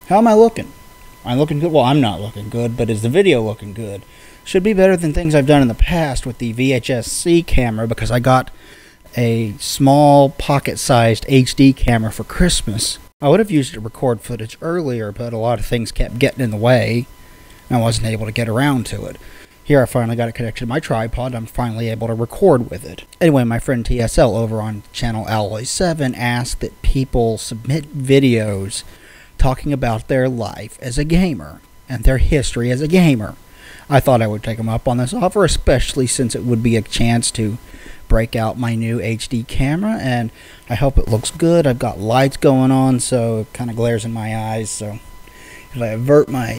How am I looking? Am I looking good? Well, I'm not looking good, but is the video looking good? Should be better than things I've done in the past with the VHS-C camera, because I got a small pocket-sized HD camera for Christmas. I would have used it to record footage earlier, but a lot of things kept getting in the way, and I wasn't able to get around to it. Here I finally got it connected to my tripod, and I'm finally able to record with it. Anyway, my friend TSL over on channel Alloy7 asked that people submit videos talking about their life as a gamer, and their history as a gamer. I thought I would take them up on this offer, especially since it would be a chance to break out my new HD camera, and I hope it looks good. I've got lights going on, so it kind of glares in my eyes, so if I avert my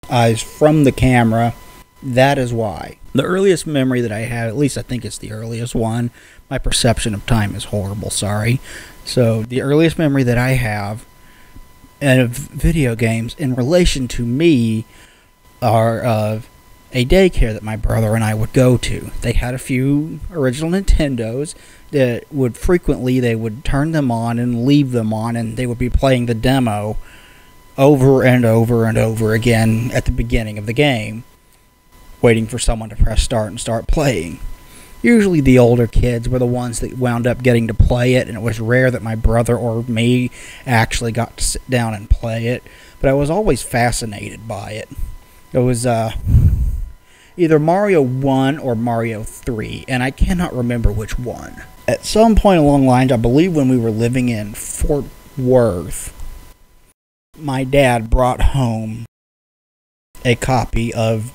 eyes from the camera, that is why. The earliest memory that I have, at least I think it's the earliest one, my perception of time is horrible, sorry. So the earliest memory that I have of video games in relation to me are of a daycare that my brother and I would go to. They had a few original Nintendos that would frequently, they would turn them on and leave them on, and they would be playing the demo over and over and over again at the beginning of the game, waiting for someone to press start and start playing. Usually the older kids were the ones that wound up getting to play it, and it was rare that my brother or me actually got to sit down and play it, but I was always fascinated by it. It was either Mario 1 or Mario 3, and I cannot remember which one. At some point along the lines, I believe when we were living in Fort Worth, my dad brought home a copy of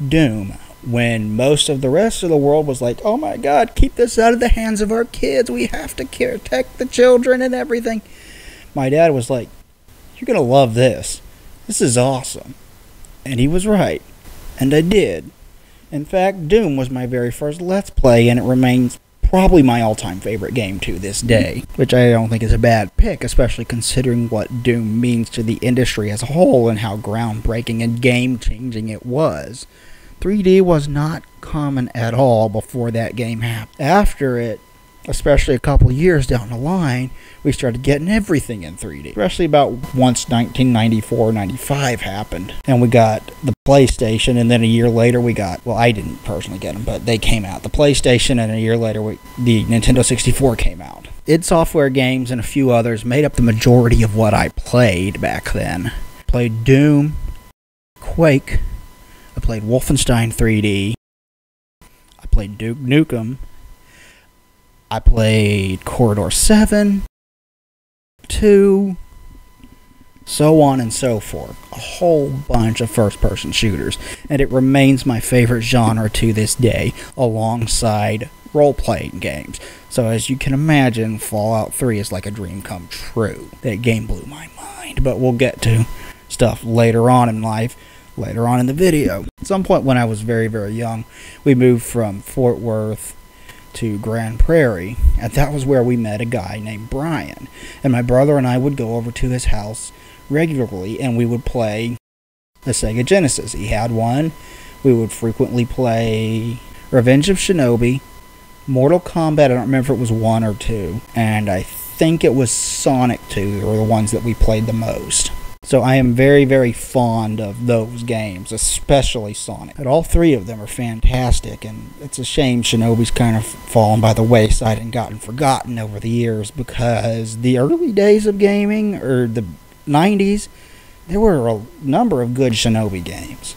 Doom, when most of the rest of the world was like, oh my god, keep this out of the hands of our kids, we have to protect the children and everything. My dad was like, you're gonna love this. This is awesome. And he was right. And I did. In fact, Doom was my very first Let's Play, and it remains probably my all-time favorite game to this day, which I don't think is a bad pick, especially considering what Doom means to the industry as a whole and how groundbreaking and game-changing it was. 3D was not common at all before that game happened. After it, especially a couple years down the line, we started getting everything in 3D. Especially about once 1994-95 happened. And we got the PlayStation, and then a year later we got, well, I didn't personally get them, but they came out. The PlayStation, and a year later the Nintendo 64 came out. id Software games and a few others made up the majority of what I played back then. I played Doom, Quake, I played Wolfenstein 3D, I played Duke Nukem, I played Corridor 7, 2, so on and so forth. A whole bunch of first-person shooters, and it remains my favorite genre to this day, alongside role-playing games. So as you can imagine, Fallout 3 is like a dream come true. That game blew my mind, but we'll get to stuff later on in life, later on in the video. At some point when I was very, very young, we moved from Fort Worth to Grand Prairie, and that was where we met a guy named Brian. And my brother and I would go over to his house regularly, and we would play the Sega Genesis. He had one. We would frequently play Revenge of Shinobi, Mortal Kombat, I don't remember if it was 1 or 2, and I think it was Sonic 2 were the ones that we played the most. So I am very, very fond of those games, especially Sonic. But all three of them are fantastic, and it's a shame Shinobi's kind of fallen by the wayside and gotten forgotten over the years, because the early days of gaming, or the 90s, there were a number of good Shinobi games.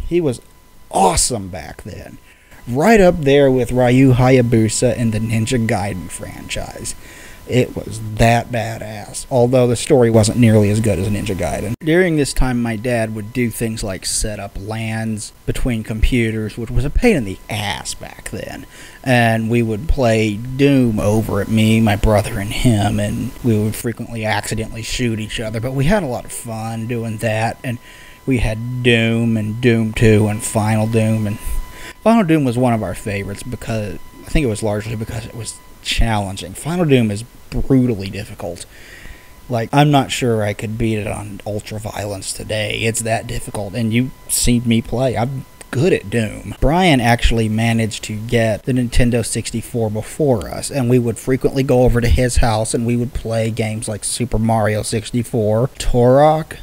He was awesome back then. Right up there with Ryu Hayabusa and the Ninja Gaiden franchise. It was that badass, although the story wasn't nearly as good as Ninja Gaiden. During this time, my dad would do things like set up LANs between computers, which was a pain in the ass back then. And we would play Doom over at me, my brother, and him, and we would frequently accidentally shoot each other, but we had a lot of fun doing that. And we had Doom and Doom 2 and Final Doom, and Final Doom was one of our favorites because, I think it was largely because it was challenging. Final Doom is brutally difficult. Like, I'm not sure I could beat it on Ultra Violence today. It's that difficult, and you've seen me play. I've good at Doom. Brian actually managed to get the Nintendo 64 before us, and we would frequently go over to his house and we would play games like Super Mario 64, Turok,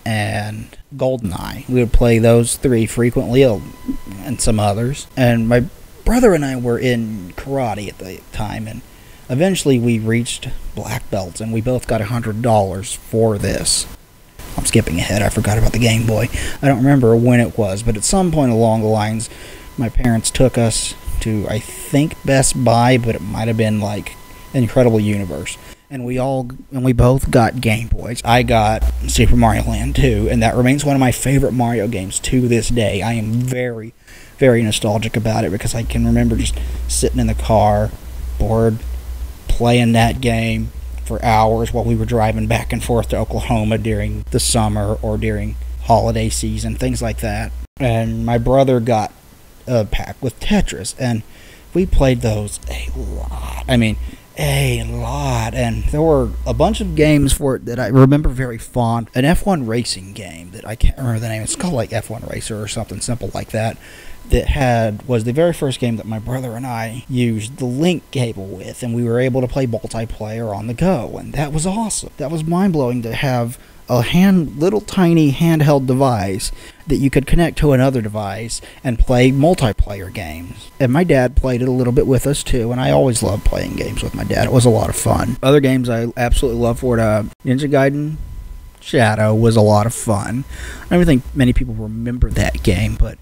and GoldenEye. We would play those three frequently, and some others. And my brother and I were in karate at the time, and eventually we reached black belts, and we both got $100 for this. I'm skipping ahead, I forgot about the Game Boy. I don't remember when it was, but at some point along the lines, my parents took us to, I think, Best Buy, but it might have been like Incredible Universe. And we both got Game Boys. I got Super Mario Land 2, and that remains one of my favorite Mario games to this day. I am very, very nostalgic about it because I can remember just sitting in the car, bored, playing that game for hours while we were driving back and forth to Oklahoma during the summer or during holiday season, things like that. And my brother got a pack with Tetris, and we played those a lot. I mean, a lot. And there were a bunch of games for it that I remember very fond. An F1 racing game that I can't remember the name. It's called like F1 Racer or something simple like that. That was the very first game that my brother and I used the link cable with, and we were able to play multiplayer on the go, and that was awesome. That was mind-blowing to have a little tiny handheld device that you could connect to another device and play multiplayer games. And my dad played it a little bit with us too, and I always loved playing games with my dad. It was a lot of fun. Other games I absolutely loved for it, Ninja Gaiden Shadow was a lot of fun. I don't think many people remember that game, but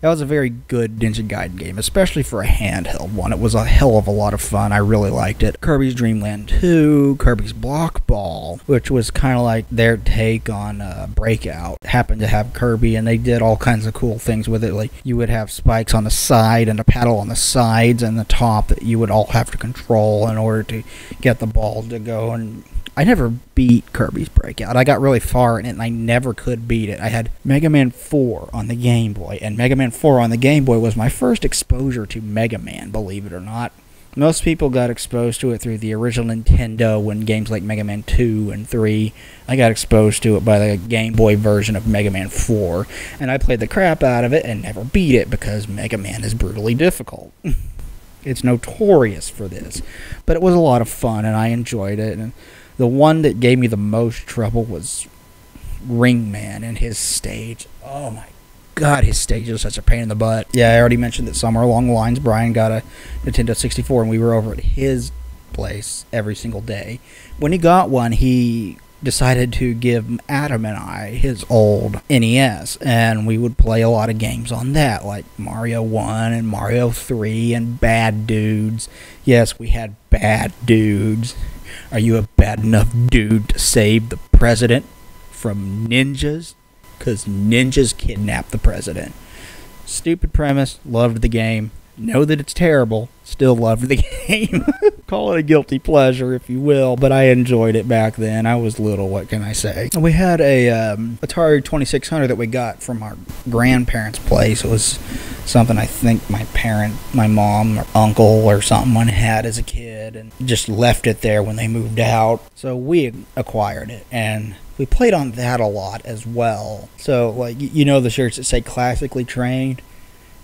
that was a very good Ninja Gaiden game, especially for a handheld one. It was a hell of a lot of fun. I really liked it. Kirby's Dream Land 2, Kirby's Block Ball, which was kind of like their take on Breakout. Happened to have Kirby, and they did all kinds of cool things with it. Like, you would have spikes on the side and a paddle on the sides and the top that you would all have to control in order to get the ball to go. And I never beat Kirby's Breakout. I got really far in it, and I never could beat it. I had Mega Man 4 on the Game Boy, and Mega Man 4 on the Game Boy was my first exposure to Mega Man, believe it or not. Most people got exposed to it through the original Nintendo when games like Mega Man 2 and 3. I got exposed to it by the Game Boy version of Mega Man 4, and I played the crap out of it and never beat it because Mega Man is brutally difficult. It's notorious for this. But it was a lot of fun, and I enjoyed it, and the one that gave me the most trouble was Ring Man and his stage. Oh my god, his stage is such a pain in the butt. Yeah, I already mentioned that somewhere along the lines, Brian got a Nintendo 64, and we were over at his place every single day. When he got one, he decided to give Adam and I his old NES, and we would play a lot of games on that, like Mario 1 and Mario 3 and Bad Dudes. Yes, we had Bad Dudes. Are you a bad enough dude to save the president from ninjas? Because ninjas kidnapped the president. Stupid premise, loved the game. Know that it's terrible, still loved the game. Call it a guilty pleasure, if you will, but I enjoyed it back then. I was little, what can I say? We had a Atari 2600 that we got from our grandparents' place. It was something I think my mom or uncle or something had as a kid, and just left it there when they moved out. So we acquired it, and we played on that a lot as well. So, like, you know the shirts that say classically trained?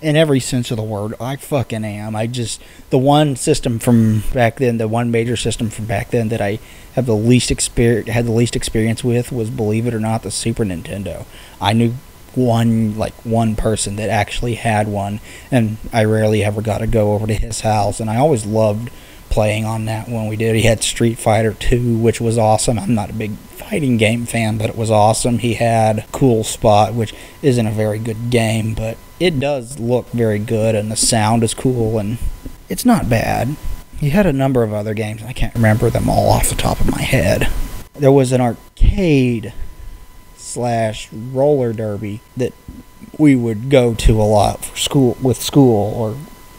In every sense of the word, I fucking am. The one system from back then, the one major system from back then that I had the least experience with was, believe it or not, the Super Nintendo. I knew one person that actually had one, and I rarely ever got to go over to his house, and I always loved playing on that when we did. He had Street Fighter 2, which was awesome. I'm not a big fighting game fan, but it was awesome. He had Cool Spot, which isn't a very good game, but it does look very good, and the sound is cool, and it's not bad. He had a number of other games. I can't remember them all off the top of my head. There was an arcade / roller derby that we would go to a lot for school or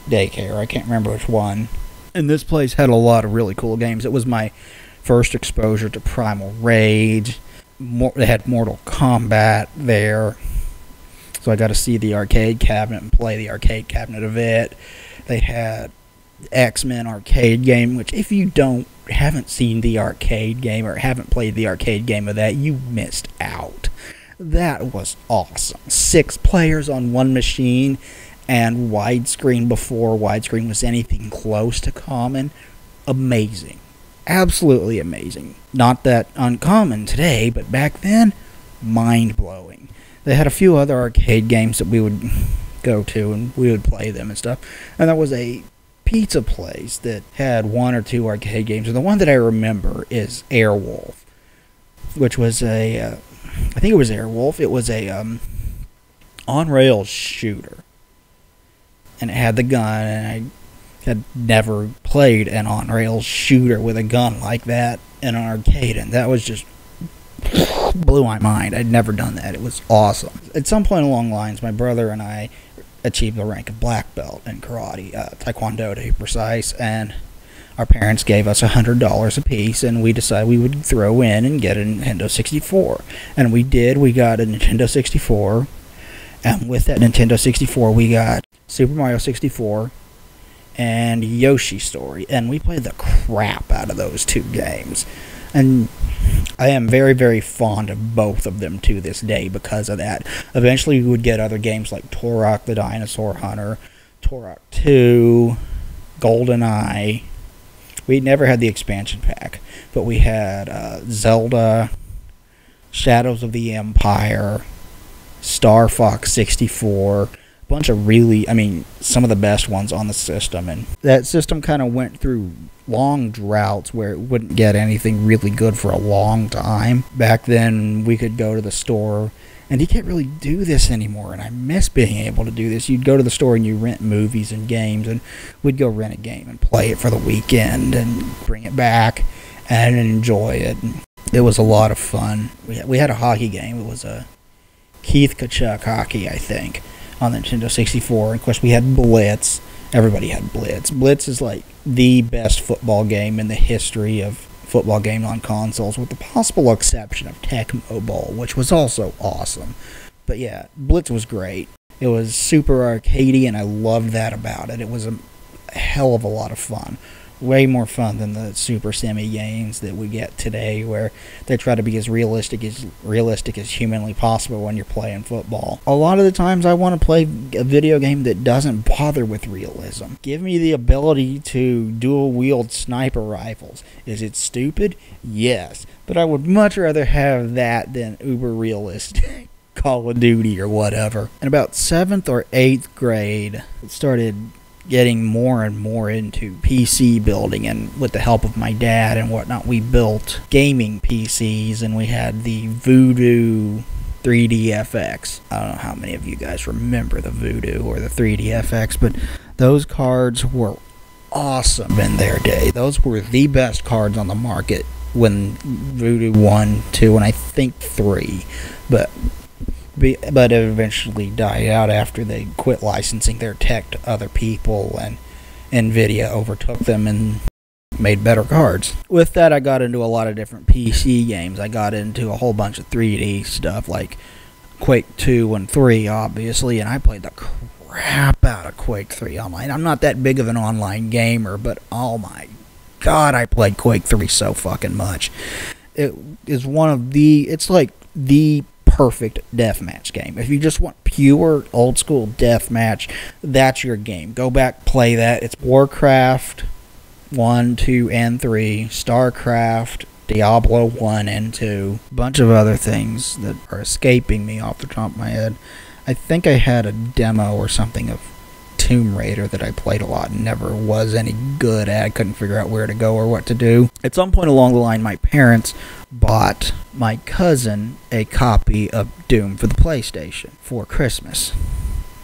daycare. I can't remember which one. And this place had a lot of really cool games. It was my first exposure to Primal Rage. They had Mortal Kombat there. So I got to see the arcade cabinet and play the arcade cabinet of it. They had X-Men arcade game, which if you haven't seen the arcade game or haven't played the arcade game of that, you missed out. That was awesome. 6 players on one machine, and widescreen before widescreen was anything close to common. Amazing. Absolutely amazing. Not that uncommon today, but back then, mind-blowing. They had a few other arcade games that we would go to, and we would play them and stuff. And there was a pizza place that had 1 or 2 arcade games, and the one that I remember is Airwolf, which was I think it was Airwolf. It was a on-rails shooter, and it had the gun, and I had never played an on-rails shooter with a gun like that in an arcade, and that was just blew my mind. I'd never done that. It was awesome. At some point along the lines, my brother and I achieved the rank of black belt in karate, taekwondo to be precise, and our parents gave us $100 apiece, and we decided we would throw in and get a Nintendo 64. And we did. We got a Nintendo 64, and with that Nintendo 64, we got Super Mario 64 and Yoshi's Story, and we played the crap out of those 2 games. And I am very, very fond of both of them to this day because of that. Eventually, we would get other games like Turok the Dinosaur Hunter, Turok 2, GoldenEye. We never had the expansion pack, but we had Zelda, Shadows of the Empire, Star Fox 64, bunch of really, some of the best ones on the system. And that system kind of went through long droughts where it wouldn't get anything really good for a long time. Back then, we could go to the store, and you can't really do this anymore, and I miss being able to do this. You'd go to the store and you rent movies and games, and we'd go rent a game and play it for the weekend and bring it back and enjoy it. It was a lot of fun. We had a hockey game. It was a Keith Kachuk hockey, I think, on the Nintendo 64. Of course, we had Blitz. Everybody had Blitz. Blitz is like the best football game in the history of football games on consoles, with the possible exception of Tecmo Bowl, which was also awesome. But yeah, Blitz was great. It was super arcadey, and I loved that about it. It was a hell of a lot of fun. Way more fun than the Super Semi games that we get today, where they try to be as realistic as humanly possible when you're playing football. A lot of the times I want to play a video game that doesn't bother with realism. Give me the ability to dual wield sniper rifles. Is it stupid? Yes. But I would much rather have that than uber realistic Call of Duty or whatever. In about 7th or 8th grade, it started getting more and more into PC building, and with the help of my dad and whatnot, we built gaming PCs, and we had the Voodoo 3DFX. I don't know how many of you guys remember the Voodoo or the 3DFX, but those cards were awesome in their day. Those were the best cards on the market when Voodoo 1, 2, and I think 3, but it eventually died out after they quit licensing their tech to other people, and Nvidia overtook them and made better cards. With that, I got into a lot of different PC games. I got into a whole bunch of 3D stuff like Quake 2 and 3, obviously, and I played the crap out of Quake 3 online. I'm not that big of an online gamer, but oh my god, I played Quake 3 so fucking much. It is it's like the perfect deathmatch game. If you just want pure old school deathmatch, that's your game. Go back, play that. It's Warcraft 1, 2, and 3, StarCraft, Diablo 1 and 2, a bunch of other things that are escaping me off the top of my head. I think I had a demo or something of Tomb Raider that I played a lot and never was any good at. I couldn't figure out where to go or what to do. At some point along the line, my parents bought my cousin a copy of Doom for the PlayStation for Christmas.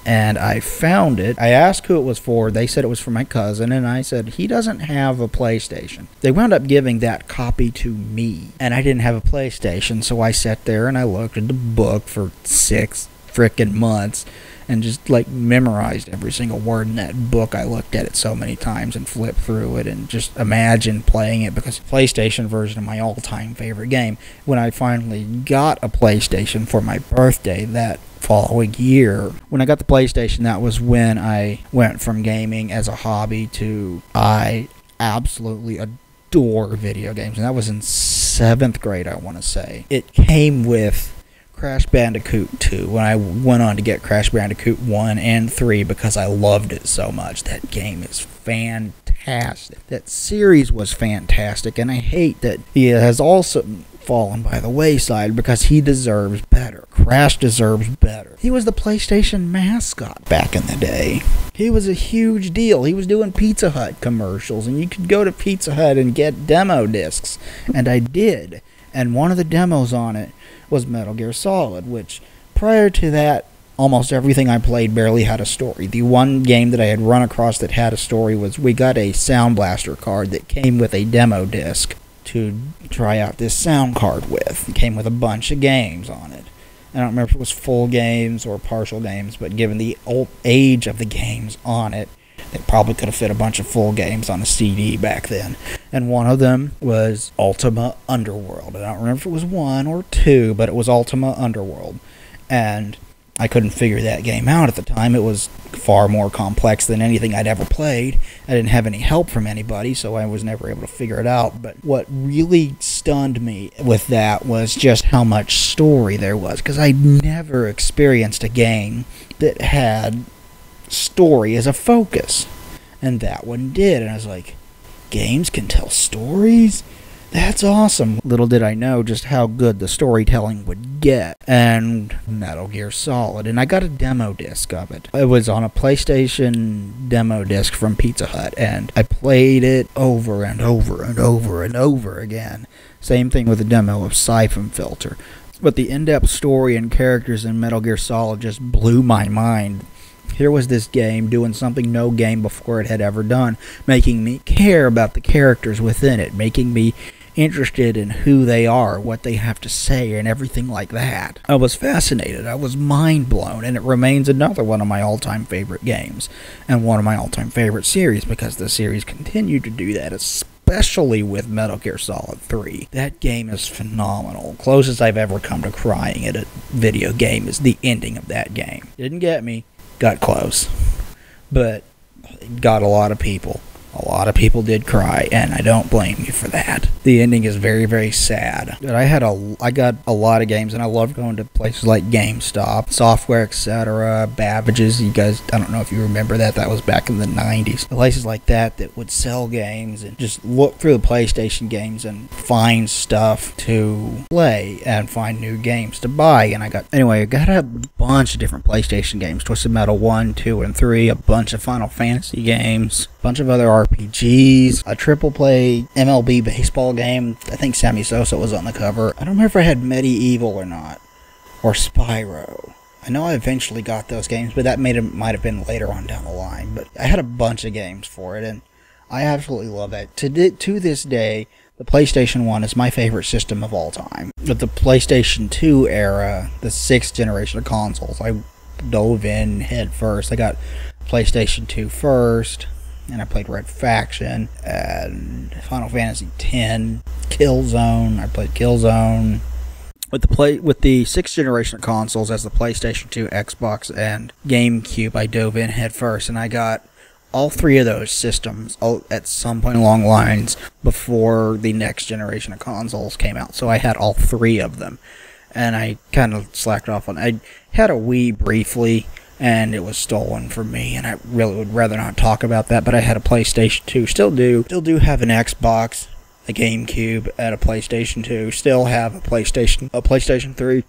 And I found it. I asked who it was for. They said it was for my cousin, and I said, he doesn't have a PlayStation. They wound up giving that copy to me, and I didn't have a PlayStation, so I sat there and I looked at the book for 6 frickin' months and just like memorized every single word in that book. I looked at it so many times and flipped through it and just imagined playing it, because PlayStation version of my all-time favorite game. When I finally got a PlayStation for my birthday that following year, when I got the PlayStation, that was when I went from gaming as a hobby to I absolutely adore video games, and that was in 7th grade, I want to say. It came with Crash Bandicoot 2 when I went on to get Crash Bandicoot 1 and 3 because I loved it so much. That game is fantastic. That series was fantastic, and I hate that he has also fallen by the wayside because he deserves better. Crash deserves better. He was the PlayStation mascot back in the day. He was a huge deal. He was doing Pizza Hut commercials, and you could go to Pizza Hut and get demo discs, and I did. And one of the demos on it was Metal Gear Solid, which prior to that, almost everything I played barely had a story. The one game that I had run across that had a story was we got a Sound Blaster card that came with a demo disc to try out this sound card with. It came with a bunch of games on it. I don't remember if it was full games or partial games, but given the old age of the games on it, they probably could have fit a bunch of full games on a CD back then. And one of them was Ultima Underworld. I don't remember if it was 1 or 2, but it was Ultima Underworld. And I couldn't figure that game out at the time. It was far more complex than anything I'd ever played. I didn't have any help from anybody, so I was never able to figure it out. But what really stunned me with that was just how much story there was, because I'd never experienced a game that had story as a focus, and that one did. And I was like, games can tell stories? That's awesome. Little did I know just how good the storytelling would get. And Metal Gear Solid. And I got a demo disc of it. It was on a PlayStation demo disc from Pizza Hut. And I played it over and over and over and over again. Same thing with the demo of Siphon Filter. But the in-depth story and characters in Metal Gear Solid just blew my mind. Here was this game doing something no game before it had ever done, making me care about the characters within it, making me interested in who they are, what they have to say, and everything like that. I was fascinated. I was mind blown, and it remains another one of my all-time favorite games, and one of my all-time favorite series, because the series continued to do that, especially with Metal Gear Solid 3. That game is phenomenal. Closest I've ever come to crying at a video game is the ending of that game. Didn't get me. Got close, but it got a lot of people. A lot of people did cry, and I don't blame you for that. The ending is very, very sad. But I got a lot of games, and I loved going to places like GameStop, Software, etc., Babbage's. You guys, I don't know if you remember that. That was back in the 90s. Places like that would sell games and just look through the PlayStation games and find stuff to play and find new games to buy. And I got a bunch of different PlayStation games. Twisted Metal 1, 2, and 3. A bunch of Final Fantasy games. A bunch of other RPGs, a triple play MLB baseball game. I think Sammy Sosa was on the cover. I don't remember if I had Medieval or not, or Spyro. I know I eventually got those games, but that might have been later on down the line. But I had a bunch of games for it, and I absolutely love that. To this day, the PlayStation 1 is my favorite system of all time. With the PlayStation 2 era, the 6th generation of consoles, I dove in head first. I got PlayStation 2 first, and I played Red Faction, and Final Fantasy X, Killzone. I played Killzone. With the 6th generation of consoles as the PlayStation 2, Xbox, and GameCube, I dove in head first, and I got all three of those systems at some point along the lines before the next generation of consoles came out. So I had all three of them, and I kind of slacked off on. I had a Wii briefly, and it was stolen from me, and I really would rather not talk about that, but I had a PlayStation 2, still do have an Xbox, a GameCube, and a PlayStation 2, still have a PlayStation 3,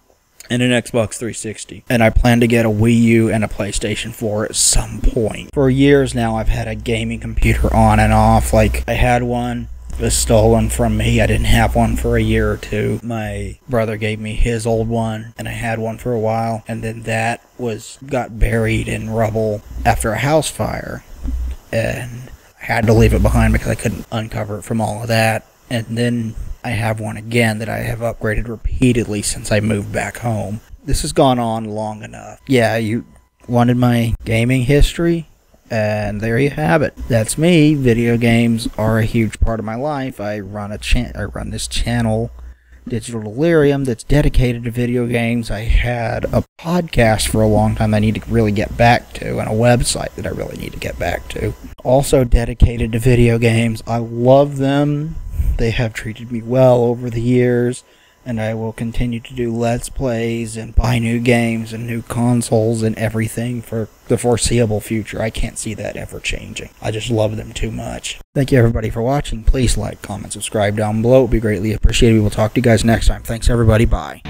and an Xbox 360, and I plan to get a Wii U and a PlayStation 4 at some point. For years now, I've had a gaming computer on and off. Like, I had one, it was stolen from me. I didn't have one for a year or two. My brother gave me his old one, and I had one for a while, and then that got buried in rubble after a house fire, and I had to leave it behind because I couldn't uncover it from all of that. And then I have one again that I have upgraded repeatedly since I moved back home. This has gone on long enough. Yeah, you wanted my gaming history? And there you have it. That's me. Video games are a huge part of my life. I run this channel, Digital Delirium, that's dedicated to video games. I had a podcast for a long time I need to really get back to, and a website that I really need to get back to. Also dedicated to video games. I love them. They have treated me well over the years, and I will continue to do Let's Plays and buy new games and new consoles and everything for the foreseeable future. I can't see that ever changing. I just love them too much. Thank you everybody for watching. Please like, comment, subscribe down below. It would be greatly appreciated. We will talk to you guys next time. Thanks everybody. Bye.